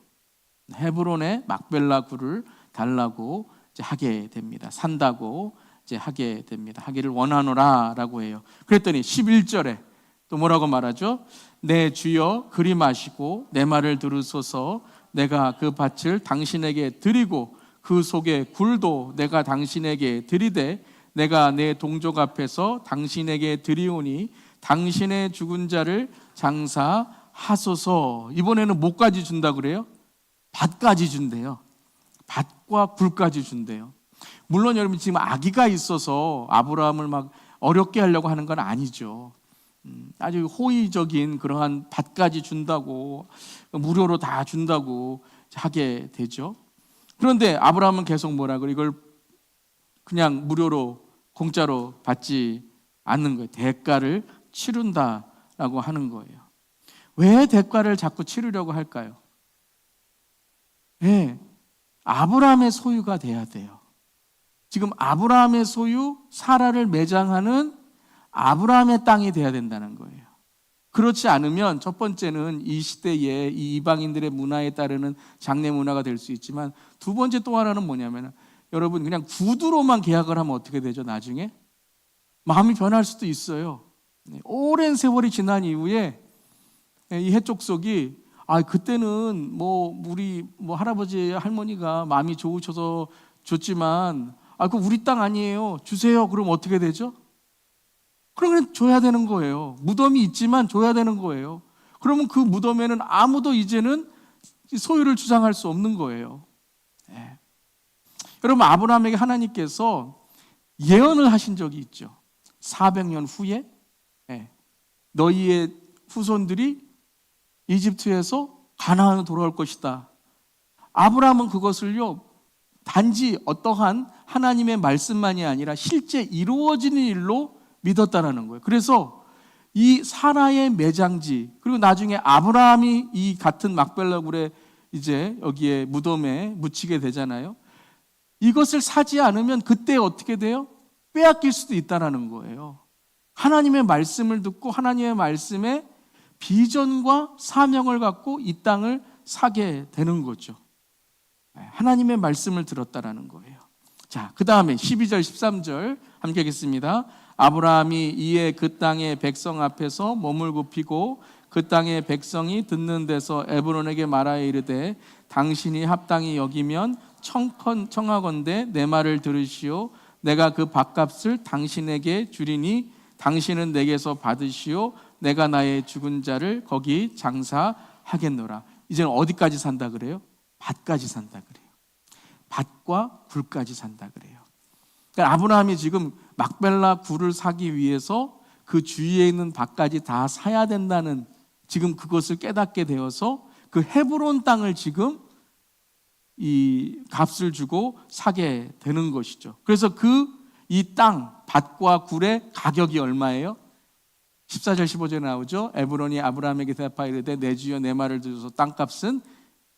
헤브론의 막벨라 굴을 달라고 이제 하게 됩니다. 산다고 이제 하게 됩니다. 하기를 원하노라라고 해요. 그랬더니 11절에 또 뭐라고 말하죠? 내 주여 그리 마시고 내 말을 들으소서. 내가 그 밭을 당신에게 드리고 그 속에 굴도 내가 당신에게 드리되 내가 내 동족 앞에서 당신에게 드리오니 당신의 죽은 자를 장사하소서. 이번에는 뭐까지 준다 그래요? 밭까지 준대요. 밭과 굴까지 준대요. 물론 여러분 지금 아기가 있어서 아브라함을 막 어렵게 하려고 하는 건 아니죠. 아주 호의적인 그러한 밭까지 준다고, 무료로 다 준다고 하게 되죠. 그런데 아브라함은 계속 뭐라 그래? 이걸 그냥 무료로 공짜로 받지 않는 거예요. 대가를 치른다라고 하는 거예요. 왜 대가를 자꾸 치르려고 할까요? 네, 아브라함의 소유가 돼야 돼요. 지금 아브라함의 소유, 사라를 매장하는 아브라함의 땅이 돼야 된다는 거예요. 그렇지 않으면 첫 번째는 이 시대에 이 이방인들의 문화에 따르는 장래 문화가 될 수 있지만, 두 번째 또 하나는 뭐냐면, 여러분 그냥 구두로만 계약을 하면 어떻게 되죠? 나중에 마음이 변할 수도 있어요. 오랜 세월이 지난 이후에 이 해족속이 그때는 우리 할아버지 할머니가 마음이 좋으셔서 줬지만 그거 우리 땅 아니에요, 주세요. 그럼 어떻게 되죠? 그럼 그냥 줘야 되는 거예요. 무덤이 있지만 줘야 되는 거예요. 그러면 그 무덤에는 아무도 이제는 소유를 주장할 수 없는 거예요. 네. 여러분, 아브라함에게 하나님께서 예언을 하신 적이 있죠. 400년 후에 너희의 후손들이 이집트에서 가나안으로 돌아올 것이다. 아브라함은 그것을요, 단지 어떠한 하나님의 말씀만이 아니라 실제 이루어지는 일로 믿었다라는 거예요. 그래서 이 사라의 매장지, 그리고 나중에 아브라함이 이 같은 막벨라 굴에 이제 여기에 무덤에 묻히게 되잖아요. 이것을 사지 않으면 그때 어떻게 돼요? 빼앗길 수도 있다라는 거예요. 하나님의 말씀을 듣고 하나님의 말씀에 비전과 사명을 갖고 이 땅을 사게 되는 거죠. 하나님의 말씀을 들었다라는 거예요. 자, 그 다음에 12절 13절 함께 하겠습니다. 아브라함이 이에 그 땅의 백성 앞에서 몸을 굽히고 그 땅의 백성이 듣는 데서 에브론에게 말하여 이르되 당신이 합당히 여기면 청하건대 내 말을 들으시오. 내가 그 밭값을 당신에게 주리니 당신은 내게서 받으시오. 내가 나의 죽은 자를 거기 장사하겠노라. 이제는 어디까지 산다 그래요? 밭까지 산다 그래요. 밭과 굴까지 산다 그래요. 그러니까 아브라함이 지금 막벨라 굴을 사기 위해서 그 주위에 있는 밭까지 다 사야 된다는, 지금 그것을 깨닫게 되어서 그 헤브론 땅을 지금 이 값을 주고 사게 되는 것이죠. 그래서 이 땅, 밭과 굴의 가격이 얼마예요? 14절 15절에 나오죠. 에브론이 아브라함에게 대답하여 이르되 내 주여 내 말을 들으소서 땅값은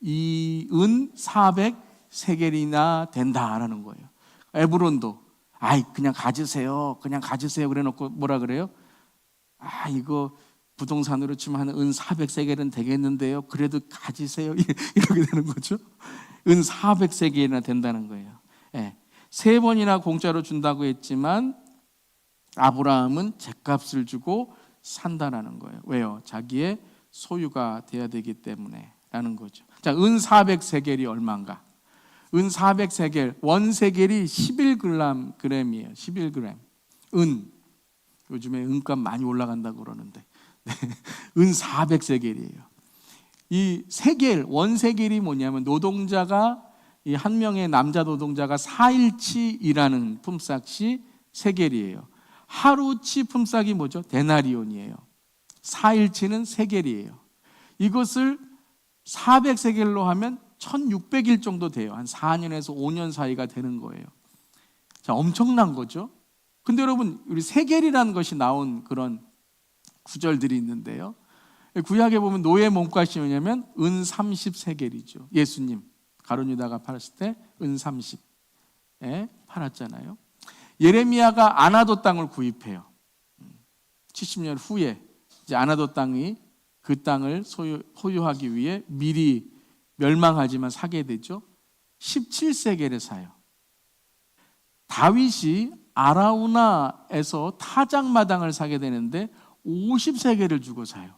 이 은 400세겔이나 된다라는 거예요. 에브론도 그냥 가지세요 그래 놓고 뭐라 그래요? 이거 부동산으로 치면 한 은 400세겔은 되겠는데요, 그래도 가지세요 이렇게 되는 거죠. 은 400세겔이나 된다는 거예요. 세 번이나 공짜로 준다고 했지만 아브라함은 죗값을 주고 산다라는 거예요. 왜요? 자기의 소유가 돼야 되기 때문에 라는 거죠. 자, 은 400세겔이 얼마인가? 은 400세겔, 원세겔이 11g이에요. 11g. 은. 요즘에 은값 많이 올라간다고 그러는데. 은 400세겔이에요. 이 세겔, 원세겔이 뭐냐면 노동자가, 이 한 명의 남자 노동자가 4일치 일하는 품삯이 세겔이에요. 하루치 품삯이 뭐죠? 데나리온이에요. 4일치는 세겔이에요. 이것을 400세겔로 하면 1600일 정도 돼요. 한 4년에서 5년 사이가 되는 거예요. 자, 엄청난 거죠. 근데 여러분, 우리 세겔이라는 것이 나온 그런 구절들이 있는데요. 구약에 보면 노예 몸값이 뭐냐면 은 30세겔이죠. 예수님 가룟 유다가 팔았을 때 은 30에 팔았잖아요. 예레미야가 아나도 땅을 구입해요. 70년 후에 이제 아나도 땅이 그 땅을 소유하기 위해 미리 멸망하지만 사게 되죠. 17세겔에 사요. 다윗이 아라우나에서 타작마당을 사게 되는데 50세겔을 주고 사요.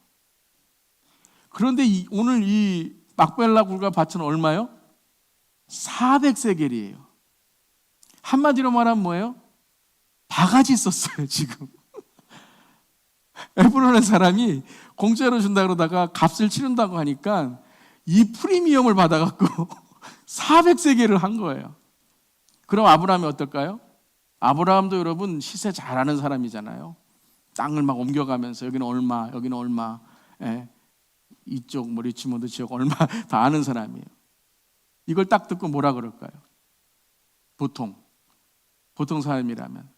그런데 오늘 이 막벨라 굴과 밭은 얼마요? 400세겔이에요. 한마디로 말하면 뭐예요? 바가지 썼어요, 지금. 헤브론의 사람이 공짜로 준다 그러다가 값을 치른다고 하니까 이 프리미엄을 받아갖고 400세겔을 한 거예요. 그럼 아브라함이 어떨까요? 아브라함도 여러분 시세 잘 아는 사람이잖아요. 땅을 막 옮겨가면서 여기는 얼마, 여기는 얼마, 이쪽 뭐 리치몬드 지역 얼마 다 아는 사람이에요. 이걸 딱 듣고 뭐라 그럴까요? 보통 사람이라면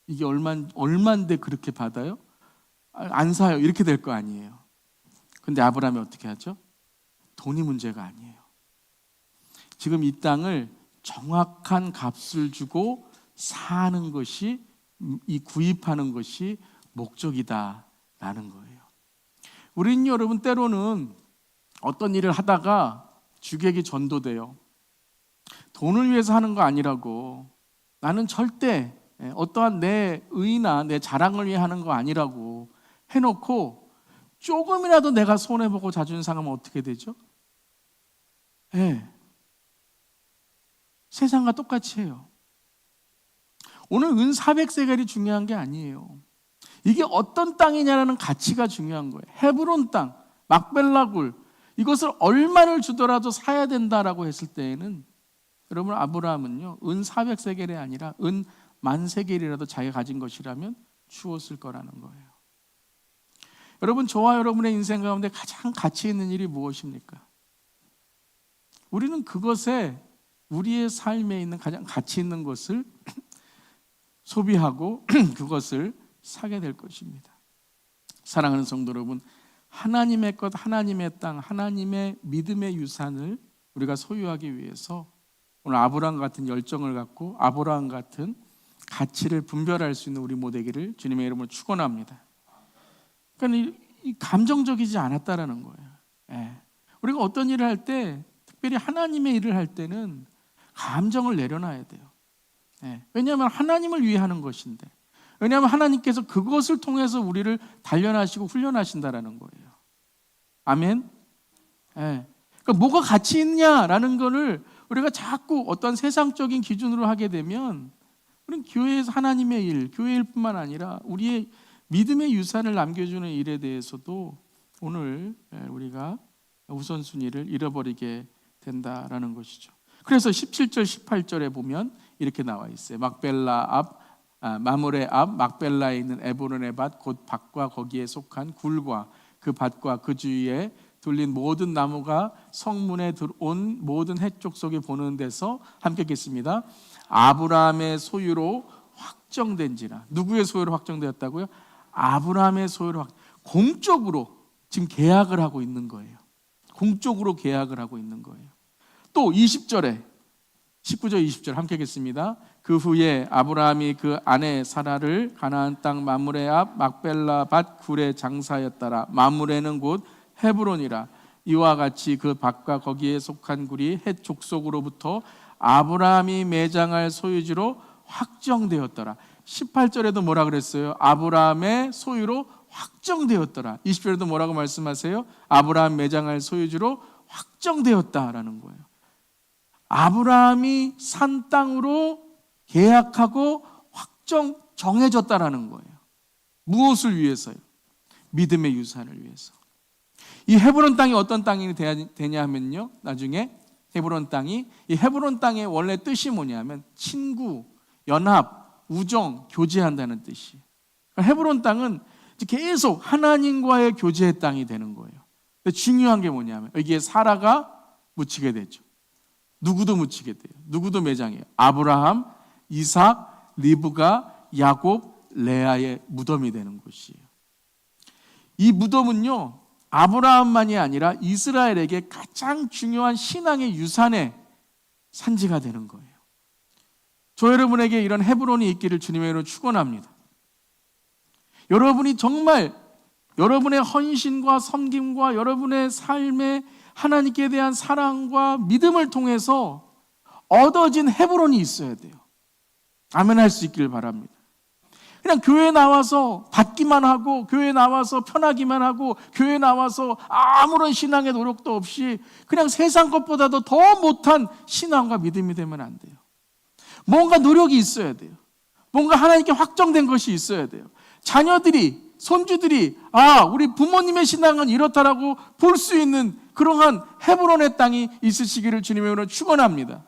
이게 얼마인데 그렇게 받아요? 안 사요. 이렇게 될 거 아니에요. 근데 아브라함이 어떻게 하죠? 돈이 문제가 아니에요. 지금 이 땅을 정확한 값을 주고 사는 것이, 이 구입하는 것이 목적이다라는 거예요. 우리는 여러분 때로는 어떤 일을 하다가 주객이 전도돼요. 돈을 위해서 하는 거 아니라고, 나는 절대 어떠한 내 의나 내 자랑을 위해 하는 거 아니라고 해놓고 조금이라도 내가 손해보고 자존심 상하면 어떻게 되죠? 세상과 똑같이 해요. 오늘 은 400세겔이 중요한 게 아니에요. 이게 어떤 땅이냐라는 가치가 중요한 거예요. 헤브론 땅, 막벨라굴, 이것을 얼마를 주더라도 사야 된다라고 했을 때에는 여러분 아브라함은요, 은 400세겔이 아니라 은 10,000세겔이라도 자기가 가진 것이라면 주었을 거라는 거예요. 여러분, 저와 여러분의 인생 가운데 가장 가치 있는 일이 무엇입니까? 우리는 그것에, 우리의 삶에 있는 가장 가치 있는 것을 소비하고 그것을 사게 될 것입니다. 사랑하는 성도 여러분, 하나님의 것, 하나님의 땅, 하나님의 믿음의 유산을 우리가 소유하기 위해서 오늘 아브라함 같은 열정을 갖고 아브라함 같은 가치를 분별할 수 있는 우리 모두에게를 주님의 이름으로 축원합니다. 그러니까 이 감정적이지 않았다라는 거예요. 우리가 어떤 일을 할 때, 특별히 하나님의 일을 할 때는 감정을 내려놔야 돼요. 왜냐하면 하나님을 위해 하는 것인데, 왜냐하면 하나님께서 그것을 통해서 우리를 단련하시고 훈련하신다라는 거예요. 아멘. 그러니까 뭐가 가치 있냐라는 거를 우리가 자꾸 어떤 세상적인 기준으로 하게 되면 우리는 교회에서 하나님의 일, 교회 일뿐만 아니라 우리의 믿음의 유산을 남겨주는 일에 대해서도 오늘 우리가 우선순위를 잃어버리게 된다라는 것이죠. 그래서 17절, 18절에 보면 이렇게 나와 있어요. 막벨라 앞, 마므레 앞 막벨라에 있는 에브론의 밭, 곧 밭과 거기에 속한 굴과 그 밭과 그 주위에 둘린 모든 나무가 성문에 들어온 모든 해쪽 속에 보는 데서 함께 읽겠습니다. 아브라함의 소유로 확정된지라. 누구의 소유로 확정되었다고요? 아브라함의 소유로 공적으로 지금 계약을 하고 있는 거예요. 공적으로 계약을 하고 있는 거예요. 또 20절에 19절 20절 함께 읽겠습니다. 그 후에 아브라함이 그 아내 사라를 가나안 땅 마므레 앞 막벨라 밭 굴에 장사하였더라. 마므레는 곧 헤브론이라. 이와 같이 그 밭과 거기에 속한 굴이 헷 족속으로부터 아브라함이 매장할 소유지로 확정되었더라. 18절에도 뭐라 그랬어요? 아브라함의 소유로 확정되었더라. 20절에도 뭐라고 말씀하세요? 아브라함 매장할 소유지로 확정되었다라는 거예요. 아브라함이 산 땅으로 계약하고 정해졌다라는 거예요. 무엇을 위해서요? 믿음의 유산을 위해서. 이 헤브론 땅이 어떤 땅이 되냐 하면요, 나중에 헤브론 땅이, 이 헤브론 땅의 원래 뜻이 뭐냐면 친구, 연합, 우정, 교제한다는 뜻이에요. 헤브론 땅은 계속 하나님과의 교제의 땅이 되는 거예요. 근데 중요한 게 뭐냐면 여기에 사라가 묻히게 되죠. 누구도 묻히게 돼요. 누구도 매장해요. 아브라함, 이삭, 리브가, 야곱, 레아의 무덤이 되는 곳이에요. 이 무덤은요, 아브라함만이 아니라 이스라엘에게 가장 중요한 신앙의 유산의 산지가 되는 거예요. 저 여러분에게 이런 헤브론이 있기를 주님의 이름으로 축원합니다. 여러분이 정말 여러분의 헌신과 섬김과 여러분의 삶의 하나님께 대한 사랑과 믿음을 통해서 얻어진 헤브론이 있어야 돼요. 아멘 할 수 있기를 바랍니다. 그냥 교회 나와서 받기만 하고, 교회 나와서 편하기만 하고, 교회 나와서 아무런 신앙의 노력도 없이 그냥 세상 것보다도 더 못한 신앙과 믿음이 되면 안 돼요. 뭔가 노력이 있어야 돼요. 뭔가 하나님께 확정된 것이 있어야 돼요. 자녀들이, 손주들이 우리 부모님의 신앙은 이렇다라고 볼 수 있는 그러한 헤브론의 땅이 있으시기를 주님의 이름으로 축원합니다.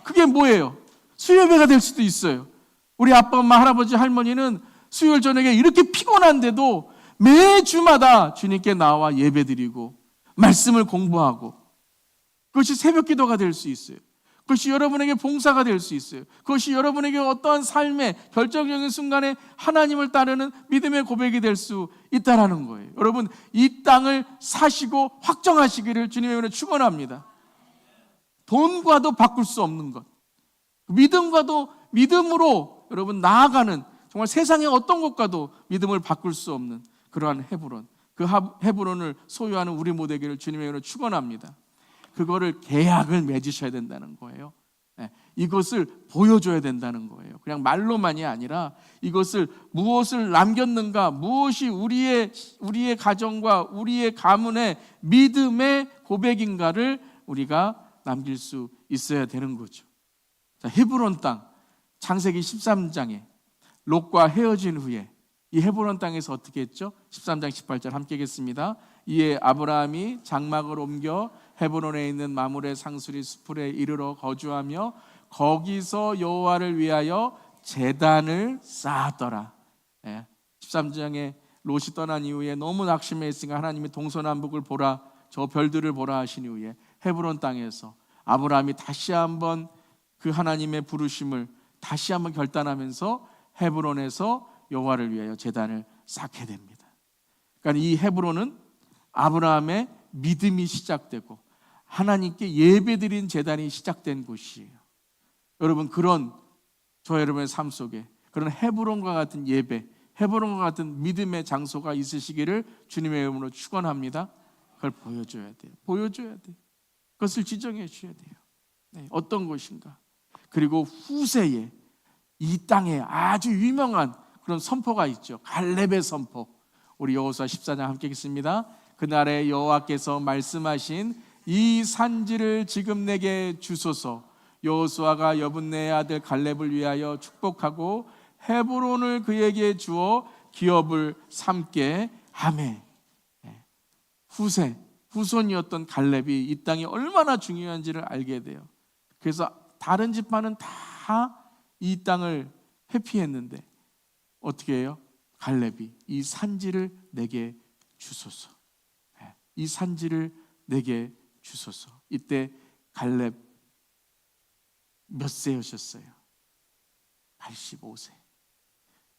그게 뭐예요? 수요예배가 될 수도 있어요. 우리 아빠, 엄마, 할아버지, 할머니는 수요일 저녁에 이렇게 피곤한데도 매주마다 주님께 나와 예배드리고 말씀을 공부하고, 그것이 새벽 기도가 될 수 있어요. 그것이 여러분에게 봉사가 될 수 있어요. 그것이 여러분에게 어떠한 삶의 결정적인 순간에 하나님을 따르는 믿음의 고백이 될 수 있다는 거예요. 여러분, 이 땅을 사시고 확정하시기를 주님의 이름으로 축원합니다. 돈과도 바꿀 수 없는 것, 믿음으로 여러분 나아가는, 정말 세상의 어떤 것과도 믿음을 바꿀 수 없는 그러한 헤브론, 그 헤브론을 소유하는 우리 모두에게를 주님의 이름으로 축원합니다. 그거를 계약을 맺으셔야 된다는 거예요. 이것을 보여줘야 된다는 거예요. 그냥 말로만이 아니라 이것을 무엇을 남겼는가, 무엇이 우리의 가정과 우리의 가문의 믿음의 고백인가를 우리가 남길 수 있어야 되는 거죠. 자, 헤브론 땅, 창세기 13장에 롯과 헤어진 후에 이 헤브론 땅에서 어떻게 했죠? 13장 18절 함께 읽겠습니다. 이에 아브라함이 장막을 옮겨 헤브론에 있는 마므레 상수리 수풀에 이르러 거주하며 거기서 여호와를 위하여 제단을 쌓았더라. 13장에 롯이 떠난 이후에 너무 낙심해 있으니까 하나님이 동서남북을 보라, 저 별들을 보라 하신 이후에 헤브론 땅에서 아브라함이 다시 한번 그 하나님의 부르심을 다시 한번 결단하면서 헤브론에서 여호와를 위하여 제단을 쌓게 됩니다. 그러니까 이 헤브론은 아브라함의 믿음이 시작되고 하나님께 예배드린 제단이 시작된 곳이에요. 여러분, 그런 여러분의 삶 속에 그런 헤브론과 같은 예배, 헤브론과 같은 믿음의 장소가 있으시기를 주님의 이름으로 축원합니다. 그걸 보여줘야 돼요. 그것을 지정해 주셔야 돼요. 어떤 곳인가. 그리고 후세에 이 땅에 아주 유명한 그런 선포가 있죠. 갈렙의 선포. 우리 여호수아 14장 함께 읽습니다. 그날에 여호와께서 말씀하신 이 산지를 지금 내게 주소서. 여호수아가 여분네의 아들 갈렙을 위하여 축복하고 헤브론을 그에게 주어 기업을 삼게 하매. 후손이었던 갈렙이 이 땅이 얼마나 중요한지를 알게 돼요. 그래서 다른 지파는 다 이 땅을 회피했는데 어떻게 해요? 갈렙이 이 산지를 내게 주소서. 이 산지를 내게 주소서. 이때 갈렙 몇 세였었어요? 85세.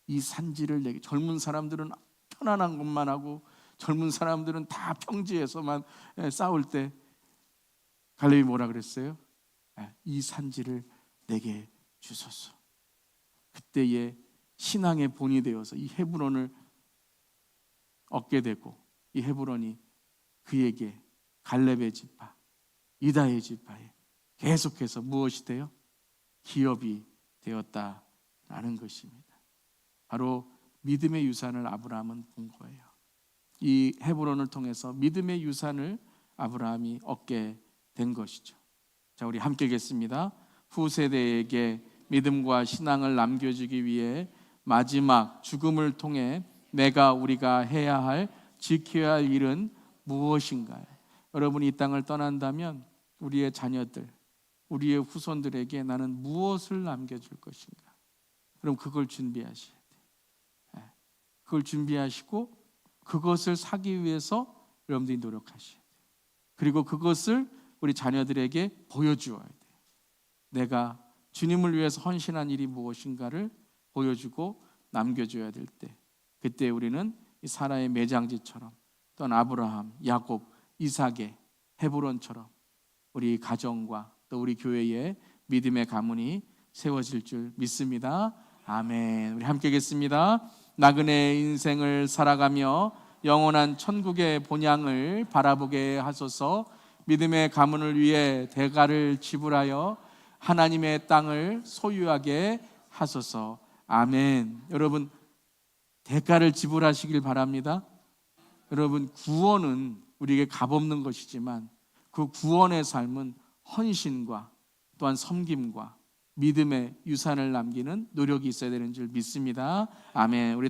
이 산지를 내게. 젊은 사람들은 편안한 것만 하고 젊은 사람들은 다 평지에서만 싸울 때 갈렙이 뭐라 그랬어요? 이 산지를 내게 주소서. 그때의 신앙의 본이 되어서 이 헤브론을 얻게 되고 이 헤브론이 그에게 갈렙의 지파, 유다의 지파에 계속해서 무엇이 돼요? 기업이 되었다라는 것입니다. 바로 믿음의 유산을 아브라함은 본 거예요. 이 헤브론을 통해서 믿음의 유산을 아브라함이 얻게 된 것이죠. 자, 우리 함께 읽겠습니다. 후세대에게 믿음과 신앙을 남겨주기 위해 마지막 죽음을 통해 우리가 해야 할, 지켜야 할 일은 무엇인가요? 여러분이 이 땅을 떠난다면 우리의 자녀들, 우리의 후손들에게 나는 무엇을 남겨줄 것인가? 그럼 그걸 준비하셔야 돼요. 그걸 준비하시고 그것을 사기 위해서 여러분들이 노력하셔야 돼요. 그리고 그것을 우리 자녀들에게 보여주어야 돼요. 내가 주님을 위해서 헌신한 일이 무엇인가를 보여주고 남겨줘야 될 때, 그때 우리는 이 사라의 매장지처럼 또는 아브라함, 야곱, 이삭의 헤브론처럼 우리 가정과 또 우리 교회의 믿음의 가문이 세워질 줄 믿습니다. 아멘. 우리 함께 읽겠습니다. 나그네 인생을 살아가며 영원한 천국의 본향을 바라보게 하소서. 믿음의 가문을 위해 대가를 지불하여 하나님의 땅을 소유하게 하소서. 아멘. 여러분, 대가를 지불하시길 바랍니다. 여러분, 구원은 우리에게 값없는 것이지만 그 구원의 삶은 헌신과 또한 섬김과 믿음의 유산을 남기는 노력이 있어야 되는 줄 믿습니다. 아멘. 우리